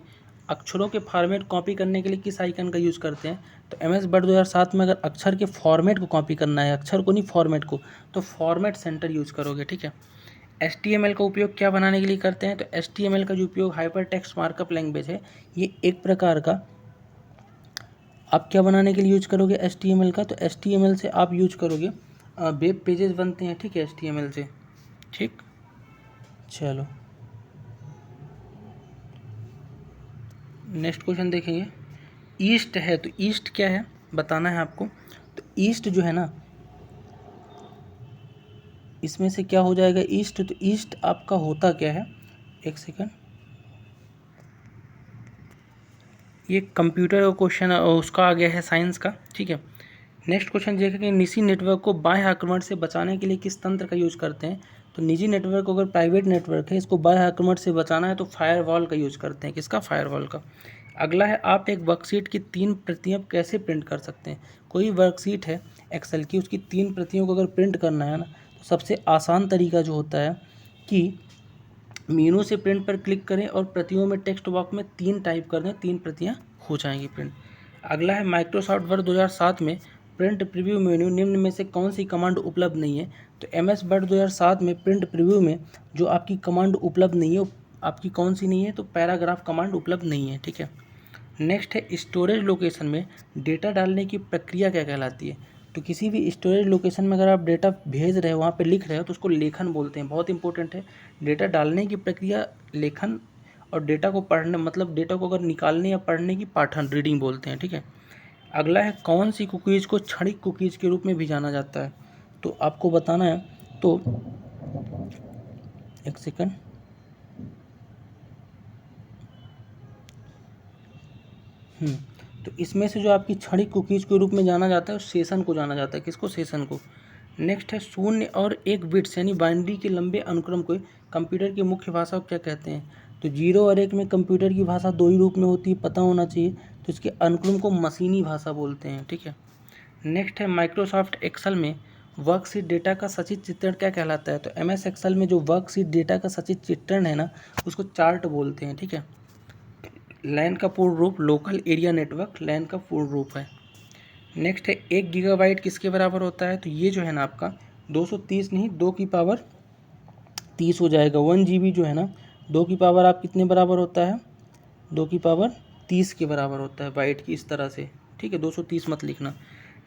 अक्षरों के फॉर्मेट कॉपी करने के लिए किस आइकन का यूज़ करते हैं। तो MS वर्ड 2007 में अगर अक्षर के फॉर्मेट को कॉपी करना है, अक्षर को नहीं फॉर्मेट को, तो फॉर्मेट सेंटर यूज़ करोगे, ठीक है। HTML का उपयोग क्या बनाने के लिए करते हैं, तो HTML का जो उपयोग हाइपर टेक्स्ट मार्कअप लैंग्वेज है, ये एक प्रकार का आप क्या बनाने के लिए यूज करोगे HTML का, तो HTML से आप यूज करोगे वेब पेजेस बनते हैं, ठीक है, HTML से, ठीक। चलो नेक्स्ट क्वेश्चन देखेंगे। ईस्ट है, तो ईस्ट क्या है बताना है आपको। तो ईस्ट जो है ना, इसमें से क्या हो जाएगा ईस्ट, तो ईस्ट आपका होता क्या है, एक सेकंड, ये कंप्यूटर का क्वेश्चन उसका आ गया है, साइंस का, ठीक है। नेक्स्ट क्वेश्चन देखेंगे, निजी नेटवर्क को बाह्य आक्रमण से बचाने के लिए किस तंत्र का यूज करते हैं। तो निजी नेटवर्क अगर प्राइवेट नेटवर्क है, इसको बाह्य आक्रमण से बचाना है तो फायरवॉल का यूज करते हैं, किसका, फायरवॉल का। अगला है, आप एक वर्कशीट की 3 प्रतियां कैसे प्रिंट कर सकते हैं। कोई वर्कशीट है एक्सेल की, उसकी 3 प्रतियों को अगर प्रिंट करना है ना, तो सबसे आसान तरीका जो होता है कि मेनू से प्रिंट पर क्लिक करें और प्रतियों में टेक्स्ट बॉक्स में 3 टाइप कर दें, 3 प्रतियां हो जाएंगी प्रिंट। अगला है, माइक्रोसॉफ्ट वर्ड 2007 में प्रिंट प्रीव्यू मेन्यू निम्न में से कौन सी कमांड उपलब्ध नहीं है। तो MS वर्ड 2007 में प्रिंट प्रीव्यू में जो आपकी कमांड उपलब्ध नहीं है, आपकी कौन सी नहीं है, तो पैराग्राफ कमांड उपलब्ध नहीं है, ठीक है। नेक्स्ट है, स्टोरेज लोकेशन में डेटा डालने की प्रक्रिया क्या कहलाती है। तो किसी भी स्टोरेज लोकेशन में अगर आप डेटा भेज रहे हो, वहाँ पे लिख रहे हो, तो उसको लेखन बोलते हैं, बहुत इंपॉर्टेंट है। डेटा डालने की प्रक्रिया लेखन, और डेटा को पढ़ने मतलब डेटा को अगर निकालने या पढ़ने की पाठन, रीडिंग बोलते हैं, ठीक है। अगला है, कौन सी कुकीज़ को क्षणिक कुकीज़ के रूप में भी जाना जाता है। तो आपको बताना है, तो एक सेकंड, तो इसमें से जो आपकी क्षणिक कुकीज़ के रूप में जाना जाता है, उस सेशन को जाना जाता है, किसको, सेशन को। नेक्स्ट है, 0 और 1 बिट्स यानी बाइनरी के लंबे अनुक्रम को कंप्यूटर की मुख्य भाषा को क्या कहते हैं। तो 0 और 1 में कंप्यूटर की भाषा 2 ही रूप में होती है, पता होना चाहिए। तो इसके अनुक्रम को मशीनी भाषा बोलते हैं, ठीक है। नेक्स्ट है, माइक्रोसॉफ्ट एक्सेल में वर्कशीट डेटा का सचित्र चित्रण क्या कहलाता है। तो MS एक्सेल में जो वर्कशीट डेटा का सचित्र चित्रण है ना, उसको चार्ट बोलते हैं, ठीक है। लैन का पूर्ण रूप लोकल एरिया नेटवर्क लैन का पूर्ण रूप है। नेक्स्ट है, 1 गीगाबाइट किसके बराबर होता है। तो ये जो है ना आपका 230 नहीं, 2 की पावर 30 हो जाएगा। 1 GB जो है ना, 2 की पावर आप कितने बराबर होता है, 2 की पावर 30 के बराबर होता है बाइट की, इस तरह से, ठीक है। 230 मत लिखना।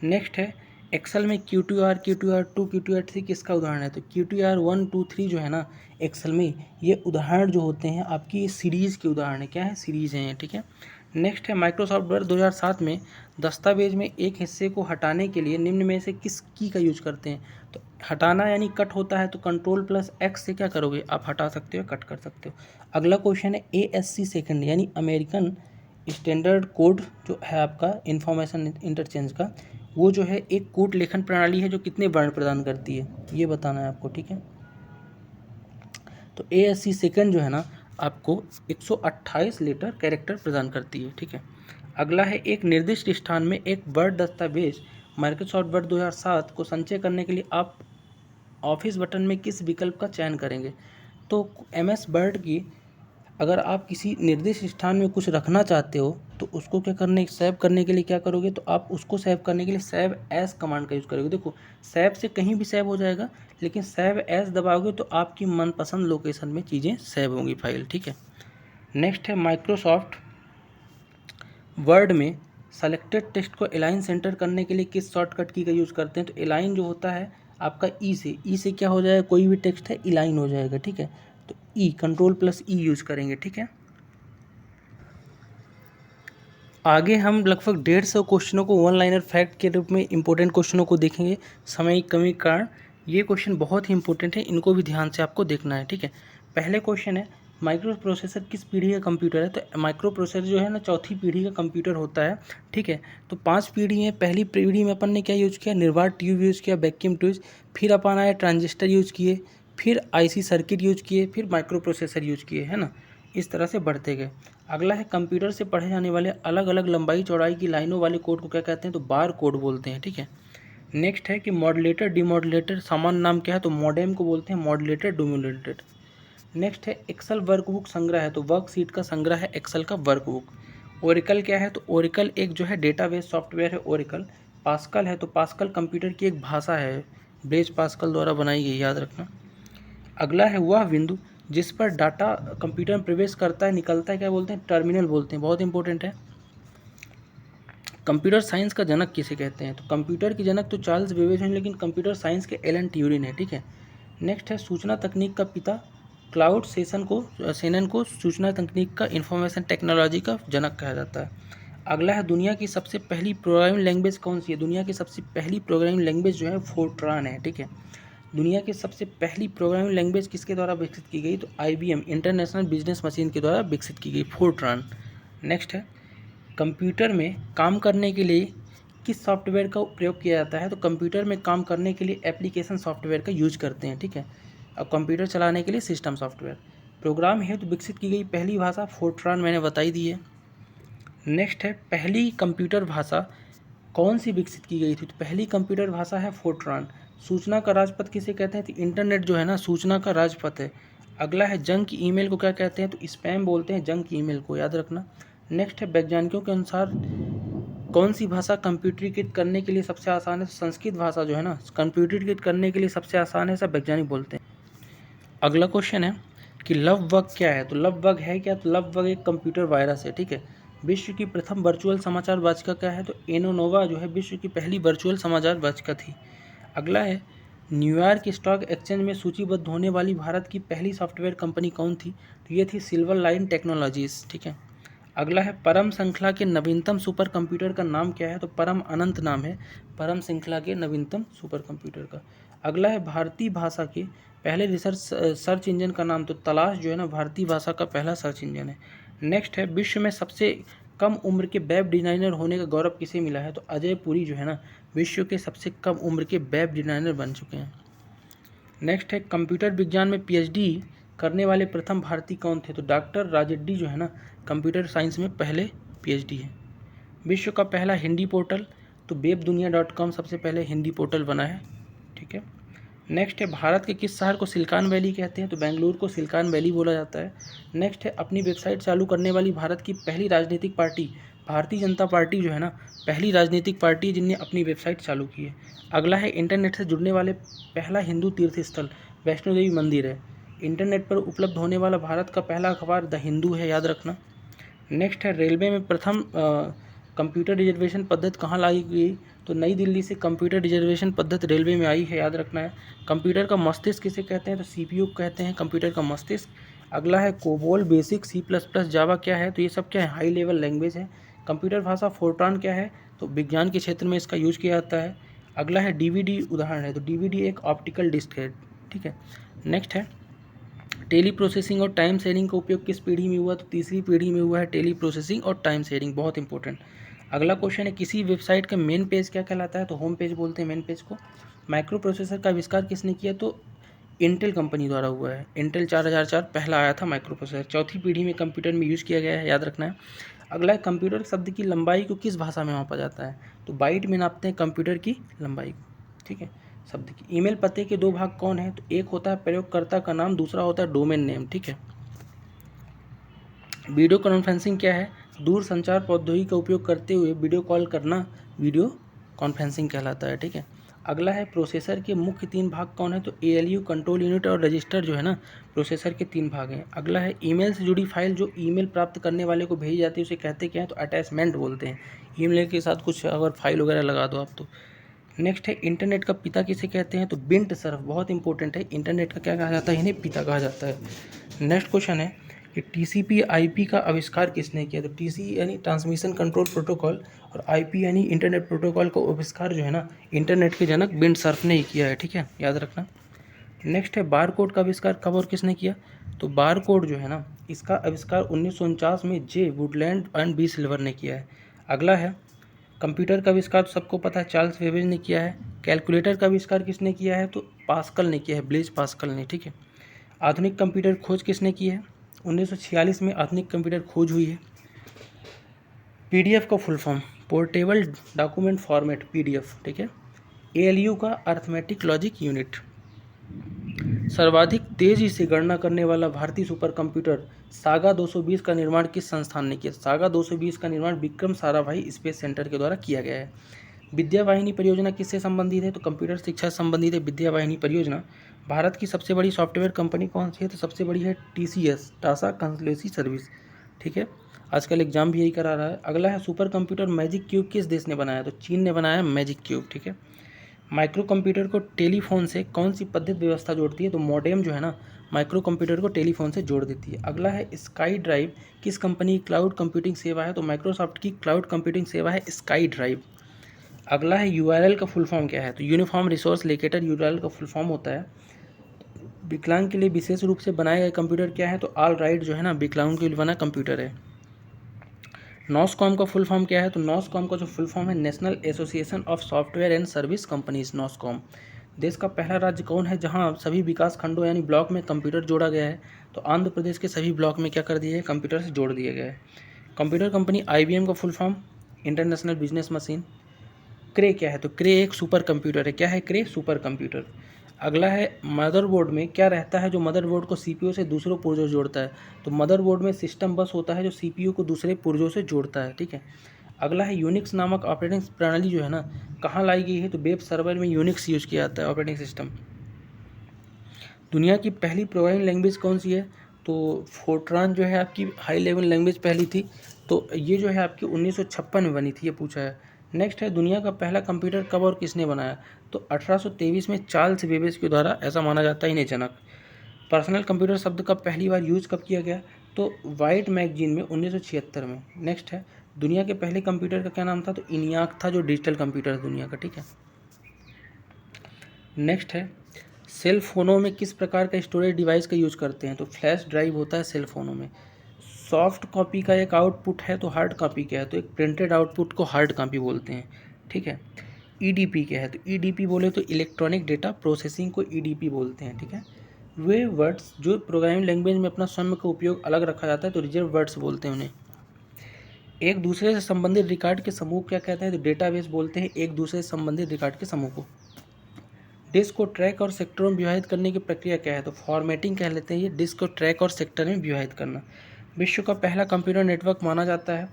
नेक्स्ट है, एक्सेल में QTR, QTR2, QTR3 किसका उदाहरण है। तो QTR1, 2, 3 जो है ना एक्सेल में, ये उदाहरण जो होते हैं आपकी सीरीज़ के उदाहरण है, क्या है, सीरीज़ हैं, ठीक है। नेक्स्ट है, माइक्रोसॉफ्ट वर्ड 2007 में दस्तावेज में एक हिस्से को हटाने के लिए निम्न में से किस की का यूज करते हैं। तो हटाना यानी कट होता है, तो Ctrl+X से क्या करोगे, आप हटा सकते हो, कट कर सकते हो। अगला क्वेश्चन है, ASC सेकंड यानी अमेरिकन स्टैंडर्ड कोड जो है आपका इंफॉर्मेशन इंटरचेंज का, वो जो है एक कोड लेखन प्रणाली है जो कितने वर्ण प्रदान करती है, ये बताना है आपको, ठीक है। तो ASC सेकंड जो है ना आपको 128 लेटर कैरेक्टर प्रदान करती है, ठीक है। अगला है, एक निर्दिष्ट स्थान में एक वर्ड दस्तावेज माइक्रोसॉफ्ट वर्ड 2007 को संचय करने के लिए आप ऑफिस बटन में किस विकल्प का चयन करेंगे। तो MS वर्ड की अगर आप किसी निर्दिष्ट स्थान में कुछ रखना चाहते हो, तो उसको क्या करने, सेव करने के लिए क्या करोगे, तो आप उसको सेव करने के लिए सेव एज कमांड का यूज़ करोगे। देखो, सेव से कहीं भी सेव हो जाएगा, लेकिन सेव एज दबाओगे तो आपकी मनपसंद लोकेशन में चीज़ें सेव होंगी, फाइल, ठीक है। नेक्स्ट है, माइक्रोसॉफ्ट वर्ड में सेलेक्टेड टेक्स्ट को अलाइन सेंटर करने के लिए किस शॉर्टकट की का यूज़ करते हैं। तो अलाइन जो होता है आपका ई से क्या हो जाएगा, कोई भी टेक्स्ट है अलाइन हो जाएगा, ठीक है। तो Ctrl+E यूज़ करेंगे, ठीक है। आगे हम लगभग 150 क्वेश्चनों को वन लाइनर फैक्ट के रूप में इंपॉर्टेंट क्वेश्चनों को देखेंगे। समय की कमी के कारण ये क्वेश्चन बहुत ही इंपॉर्टेंट है, इनको भी ध्यान से आपको देखना है, ठीक है। पहले क्वेश्चन है, माइक्रो प्रोसेसर किस पीढ़ी का कंप्यूटर है? तो माइक्रो प्रोसेसर जो है ना चौथी पीढ़ी का कंप्यूटर होता है, ठीक है। तो 5 पीढ़ी है। पहली पीढ़ी में अपन ने क्या यूज़ किया? निर्वात ट्यूब यूज़ किया, वैक्यूम ट्यूब, फिर अपन आए ट्रांजिस्टर यूज़ किए, फिर आईसी सर्किट यूज़ किए, फिर माइक्रो प्रोसेसर यूज़ किए, है ना। इस तरह से बढ़ते गए। अगला है कंप्यूटर से पढ़े जाने वाले अलग अलग लंबाई चौड़ाई की लाइनों वाले कोड को क्या कहते हैं? तो बार कोड बोलते हैं, ठीक है। नेक्स्ट है कि मॉड्यूलेटर डिमॉड्यूलेटर सामान्य नाम क्या है? तो मॉडेम को बोलते हैं मॉड्यूलेटर डिमॉड्यूलेटर। नेक्स्ट है एक्सेल वर्कबुक संग्रह है, तो वर्कशीट का संग्रह है एक्सेल का वर्कबुक। ओरेकल क्या है? तो ओरेकल एक जो है डेटाबेस सॉफ्टवेयर है ओरेकल। पास्कल है, तो पास्कल कंप्यूटर की एक भाषा है, ब्लेज पास्कल द्वारा बनाई गई, याद रखना। अगला है वह बिंदु जिस पर डाटा कंप्यूटर में प्रवेश करता है निकलता है, क्या बोलते हैं? टर्मिनल बोलते हैं, बहुत इंपॉर्टेंट है। कंप्यूटर साइंस का जनक किसे कहते हैं? तो कंप्यूटर के जनक तो चार्ल्स बेबेज हैं, लेकिन कंप्यूटर साइंस के एलन ट्यूरिंग है, ठीक है। नेक्स्ट है सूचना तकनीक का पिता क्लाउड सेनन को सूचना तकनीक का इंफॉर्मेशन टेक्नोलॉजी का जनक कहा जाता है। अगला है दुनिया की सबसे पहली प्रोग्रामिंग लैंग्वेज कौन सी है? दुनिया की सबसे पहली प्रोग्रामिंग लैंग्वेज जो है फोर्ट्रान है, ठीक है। दुनिया की सबसे पहली प्रोग्रामिंग लैंग्वेज किसके द्वारा विकसित की गई? तो IBM इंटरनेशनल बिजनेस मशीन के द्वारा विकसित की गई, फोर्ट्रान। नेक्स्ट है कंप्यूटर में काम करने के लिए किस सॉफ्टवेयर का प्रयोग किया जाता है? तो कंप्यूटर में काम करने के लिए एप्लीकेशन सॉफ्टवेयर का यूज करते हैं, ठीक है। अब कंप्यूटर चलाने के लिए सिस्टम सॉफ्टवेयर। प्रोग्राम हेतु विकसित की गई पहली भाषा फोर्ट्रान, मैंने बताई दी है। नेक्स्ट है पहली कंप्यूटर भाषा कौन सी विकसित की गई थी? तो पहली कंप्यूटर भाषा है फोर्ट्रान। सूचना का राजपथ किसे कहते हैं? तो इंटरनेट जो है ना सूचना का राजपथ है। अगला है जंक ईमेल को क्या कहते हैं? तो स्पैम बोलते हैं जंक ईमेल को, याद रखना। नेक्स्ट है वैज्ञानिकों के अनुसार कौन सी भाषा कंप्यूटरीकृत करने के लिए सबसे आसान है? संस्कृत भाषा जो है ना कंप्यूटरीकृत करने के लिए सबसे आसान है, सब वैज्ञानिक बोलते हैं। अगला क्वेश्चन है कि लव बग क्या है? तो लव बग है क्या? तो लव बग एक कंप्यूटर वायरस है, ठीक है। विश्व की प्रथम वर्चुअल समाचार वाचिका क्या है? तो एनोनोवा जो है विश्व की पहली वर्चुअल समाचार वाचिका थी। अगला है न्यूयॉर्क स्टॉक एक्सचेंज में सूचीबद्ध होने वाली भारत की पहली सॉफ्टवेयर कंपनी कौन थी? तो ये थी सिल्वर लाइन टेक्नोलॉजीज, ठीक है। अगला है परम श्रृंखला के नवीनतम सुपर कंप्यूटर का नाम क्या है? तो परम अनंत नाम है परम श्रृंखला के नवीनतम सुपर कंप्यूटर का। अगला है भारतीय भाषा के पहले सर्च इंजन का नाम, तो तलाश जो है ना भारतीय भाषा का पहला सर्च इंजन है। नेक्स्ट है विश्व में सबसे कम उम्र के वेब डिज़ाइनर होने का गौरव किसे मिला है? तो अजय पुरी जो है ना विश्व के सबसे कम उम्र के वेब डिज़ाइनर बन चुके हैं। नेक्स्ट है कंप्यूटर विज्ञान में PhD करने वाले प्रथम भारतीय कौन थे? तो डॉक्टर राजेड्डी जो है ना कंप्यूटर साइंस में पहले PhD है। विश्व का पहला हिंदी पोर्टल, तो webdunia.com सबसे पहले हिंदी पोर्टल बना है, ठीक है। नेक्स्ट है भारत के किस शहर को सिलिकॉन वैली कहते हैं? तो बेंगलुरु को सिलिकॉन वैली बोला जाता है। नेक्स्ट है अपनी वेबसाइट चालू करने वाली भारत की पहली राजनीतिक पार्टी, भारतीय जनता पार्टी जो है ना पहली राजनीतिक पार्टी जिनने अपनी वेबसाइट चालू की है। अगला है इंटरनेट से जुड़ने वाले पहला हिंदू तीर्थ स्थल वैष्णो देवी मंदिर है। इंटरनेट पर उपलब्ध होने वाला भारत का पहला अखबार द हिंदू है, याद रखना। नेक्स्ट है रेलवे में प्रथम कंप्यूटर रिजर्वेशन पद्धति कहाँ लाई गई? तो नई दिल्ली से कंप्यूटर रिजर्वेशन पद्धति रेलवे में आई है, याद रखना है। कंप्यूटर का मस्तिष्क किसे कहते हैं? तो CPU कहते हैं कंप्यूटर का मस्तिष्क। अगला है कोबोल, बेसिक, C++, जावा क्या है? तो ये सब क्या है? हाई लेवल लैंग्वेज है। कंप्यूटर भाषा फोर्ट्रान क्या है? तो विज्ञान के क्षेत्र में इसका यूज किया जाता है। अगला है DVD उदाहरण है, तो DVD एक ऑप्टिकल डिस्क है, ठीक है। नेक्स्ट है टेली प्रोसेसिंग और टाइम शेयरिंग का उपयोग किस पीढ़ी में हुआ? तो तीसरी पीढ़ी में हुआ है टेली प्रोसेसिंग और टाइम शेयरिंग, बहुत इंपॉर्टेंट। अगला क्वेश्चन है किसी वेबसाइट का मेन पेज क्या कहलाता है? तो होम पेज बोलते हैं मेन पेज को। माइक्रो प्रोसेसर का आविष्कार किसने किया? तो इंटेल कंपनी द्वारा हुआ है। इंटेल 4004 पहला आया था माइक्रो प्रोसेसर। चौथी पीढ़ी में कंप्यूटर में यूज़ किया गया है, याद रखना है। अगला है कंप्यूटर शब्द की लंबाई को किस भाषा में मापा जाता है? तो बाइट में नापते हैं कंप्यूटर की लंबाई को, ठीक है, शब्द की। ईमेल पते के दो भाग कौन है? तो एक होता है प्रयोगकर्ता का नाम, दूसरा होता है डोमेन नेम, ठीक है। वीडियो कॉन्फ्रेंसिंग क्या है? दूर संचार प्रौद्योगिकी का उपयोग करते हुए वीडियो कॉल करना वीडियो कॉन्फ्रेंसिंग कहलाता है, ठीक है। अगला है प्रोसेसर के मुख्य 3 भाग कौन है? तो ALU, कंट्रोल यूनिट और रजिस्टर जो है ना प्रोसेसर के 3 भाग हैं। अगला है ईमेल से जुड़ी फाइल जो ईमेल प्राप्त करने वाले को भेजी जाती है उसे कहते क्या है? तो अटैचमेंट बोलते हैं। ईमेल के साथ कुछ अगर फाइल वगैरह लगा दो आप तो। नेक्स्ट है इंटरनेट का पिता किसे कहते हैं? तो बिंट सर्फ, बहुत इंपॉर्टेंट है। इंटरनेट का क्या कहा जाता है? इन्हें पिता कहा जाता है। नेक्स्ट क्वेश्चन है कि TCP/IP का आविष्कार किसने किया? तो TC यानी ट्रांसमिशन कंट्रोल प्रोटोकॉल और IP यानी इंटरनेट प्रोटोकॉल का आविष्कार जो है ना इंटरनेट के जनक बिंट सर्फ ने ही किया है, ठीक है, याद रखना। नेक्स्ट है बारकोड का आविष्कार कब और किसने किया? तो बार कोड जो है ना, इसका आविष्कार 1949 में जे वुडलैंड एंड बी सिल्वर ने किया है। अगला है कंप्यूटर का आविष्कार, तो सबको पता है चार्ल्स बेबेज ने किया है। कैलकुलेटर का आविष्कार किसने किया है, तो पास्कल ने किया है, ब्लेज पास्कल ने, ठीक है। आधुनिक कंप्यूटर खोज किसने की है, 1946 में आधुनिक कंप्यूटर खोज हुई है। पीडीएफ का full form portable document format, PDF, ठीक है। एएलयू का अर्थमेटिक लॉजिक यूनिट। सर्वाधिक तेजी से गणना करने वाला भारतीय सुपर कंप्यूटर सागा 220 का निर्माण किस संस्थान ने किया। सागा 220 का निर्माण विक्रम साराभाई स्पेस सेंटर के द्वारा किया गया है। विद्यावाहिनी परियोजना किससे संबंधित है, तो कंप्यूटर शिक्षा से संबंधित है विद्यावाहिनी परियोजना। भारत की सबसे बड़ी सॉफ्टवेयर कंपनी कौन सी है, तो सबसे बड़ी है टीसीएस, टाटा कंसल्टेंसी सर्विस, ठीक है। आजकल एग्जाम भी यही करा रहा है। अगला है सुपर कंप्यूटर मैजिक क्यूब किस देश ने बनाया, तो चीन ने बनाया मैजिक क्यूब, ठीक है। माइक्रो कंप्यूटर को टेलीफोन से कौन सी पद्धति व्यवस्था जोड़ती है, तो मॉडेम जो है ना माइक्रो कंप्यूटर को टेलीफोन से जोड़ देती है। अगला है स्काई ड्राइव किस कंपनी की क्लाउड कंप्यूटिंग सेवा है, तो माइक्रोसॉफ्ट की क्लाउड कंप्यूटिंग सेवा है स्काई ड्राइव। अगला है यूआरएल का फुल फॉर्म क्या है, तो यूनिफॉर्म रिसोर्स लोकेटर यूआरएल का फुल फॉर्म होता है। विकलांग के लिए विशेष रूप से बनाए गए कंप्यूटर क्या है, तो ऑल राइट जो है ना विकलांग के लिए बना कंप्यूटर है। नॉसकॉम का फुल फॉर्म क्या है, तो नॉसकॉम का जो फुल फॉर्म है National Association of Software and Service Companies, NASSCOM. देश का पहला राज्य कौन है जहां सभी विकास खंडों यानी ब्लॉक में कंप्यूटर जोड़ा गया है, तो आंध्र प्रदेश के सभी ब्लॉक में क्या कर दिया है, कंप्यूटर से जोड़ दिया गया है। कंप्यूटर कंपनी आईबीएम का full form International Business Machine. Cray क्या है, तो क्रे एक सुपर कंप्यूटर है। क्या है क्रे, सुपर कंप्यूटर। अगला है मदरबोर्ड में क्या रहता है जो मदरबोर्ड को सीपीयू से दूसरों पुर्जों से जोड़ता है, तो मदरबोर्ड में सिस्टम बस होता है जो सीपीयू को दूसरे पुर्जों से जोड़ता है, ठीक है। अगला है यूनिक्स नामक ऑपरेटिंग प्रणाली जो है ना कहाँ लाई गई है, तो वेब सर्वर में यूनिक्स यूज किया जाता है ऑपरेटिंग सिस्टम। दुनिया की पहली प्रोग्रामिंग लैंग्वेज कौन सी है, तो फोर्ट्रान जो है आपकी हाई लेवल लैंग्वेज पहली थी, तो ये जो है आपकी 1956 में बनी थी, ये पूछा है। नेक्स्ट है दुनिया का पहला कंप्यूटर कब और किसने बनाया, तो 1823 में चार्ल्स बेबेज के द्वारा, ऐसा माना जाता है इन्हें जनक। पर्सनल कंप्यूटर शब्द का पहली बार यूज कब किया गया, तो वाइट मैगजीन में 1976 में। नेक्स्ट है दुनिया के पहले कंप्यूटर का क्या नाम था, तो इनियाक था जो डिजिटल कंप्यूटर है दुनिया का, ठीक है। नेक्स्ट है सेल फोनों में किस प्रकार का स्टोरेज डिवाइस का यूज करते हैं, तो फ्लैश ड्राइव होता है सेल फोनों में। सॉफ्ट कॉपी का एक आउटपुट है तो हार्ड कॉपी क्या है, तो एक प्रिंटेड आउटपुट को हार्ड कॉपी बोलते हैं, ठीक है। ईडीपी क्या है, तो ईडीपी बोले तो इलेक्ट्रॉनिक डेटा प्रोसेसिंग को ईडीपी बोलते हैं, ठीक है। वे वर्ड्स जो प्रोग्रामिंग लैंग्वेज में अपना स्वयं का उपयोग अलग रखा जाता है तो रिजर्व वर्ड्स बोलते हैं उन्हें। एक दूसरे से संबंधित रिकॉर्ड के समूह क्या कहते हैं, तो डेटाबेस बोलते हैं एक दूसरे से संबंधित रिकॉर्ड के समूह को। डिस्क को ट्रैक और सेक्टरों में विभाजित करने की प्रक्रिया क्या है, तो फॉर्मेटिंग कह लेते हैं ये डिस्क को ट्रैक और सेक्टर में विभाजित करना। विश्व का पहला कंप्यूटर नेटवर्क माना जाता है,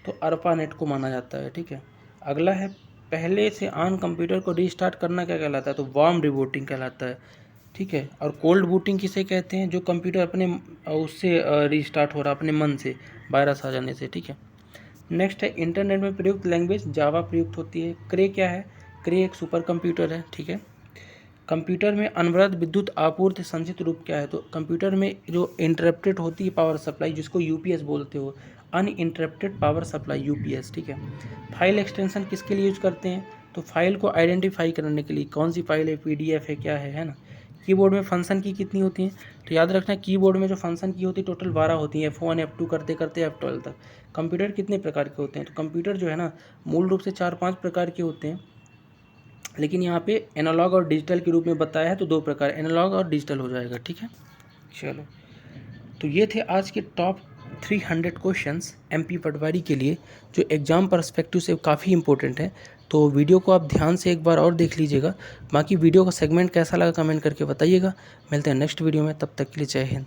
तो ARPANET को माना जाता है, ठीक है। अगला है पहले से ऑन कंप्यूटर को रीस्टार्ट करना क्या कहलाता है, तो वार्म रिबूटिंग कहलाता है, ठीक है। और कोल्ड बूटिंग किसे कहते हैं, जो कंप्यूटर अपने उससे रीस्टार्ट हो रहा अपने मन से, वायरस आ जाने से, ठीक है। नेक्स्ट है इंटरनेट में प्रयुक्त लैंग्वेज जावा प्रयुक्त होती है। क्रे क्या है, क्रे एक सुपर कंप्यूटर है, ठीक है। कंप्यूटर में अनवरत विद्युत आपूर्ति संचित रूप क्या है, तो कंप्यूटर में जो इंटरप्टेड होती है पावर सप्लाई जिसको यूपीएस बोलते हो, अनइंटरप्टेड पावर सप्लाई, यूपीएस, ठीक है। फाइल एक्सटेंशन किसके लिए यूज करते हैं, तो फाइल को आइडेंटिफाई करने के लिए, कौन सी फाइल है, पीडीएफ है, क्या है ना। कीबोर्ड में फंक्शन की कितनी होती है, तो याद रखना कीबोर्ड में जो फंक्शन की होती है टोटल 12 होती है, F1 F2 करते करते F12 तक। कंप्यूटर कितने प्रकार के होते हैं, तो कंप्यूटर जो है ना मूल रूप से 4-5 प्रकार के होते हैं, लेकिन यहाँ पे एनालॉग और डिजिटल के रूप में बताया है तो 2 प्रकार एनालॉग और डिजिटल हो जाएगा, ठीक है। चलो तो ये थे आज के टॉप 300 क्वेश्चंस MP पटवारी के लिए जो एग्ज़ाम पर्सपेक्टिव से काफ़ी इंपॉर्टेंट है। तो वीडियो को आप ध्यान से एक बार और देख लीजिएगा। बाकी वीडियो का सेगमेंट कैसा लगा कमेंट करके बताइएगा। मिलते हैं नेक्स्ट वीडियो में, तब तक के लिए जय हिंद।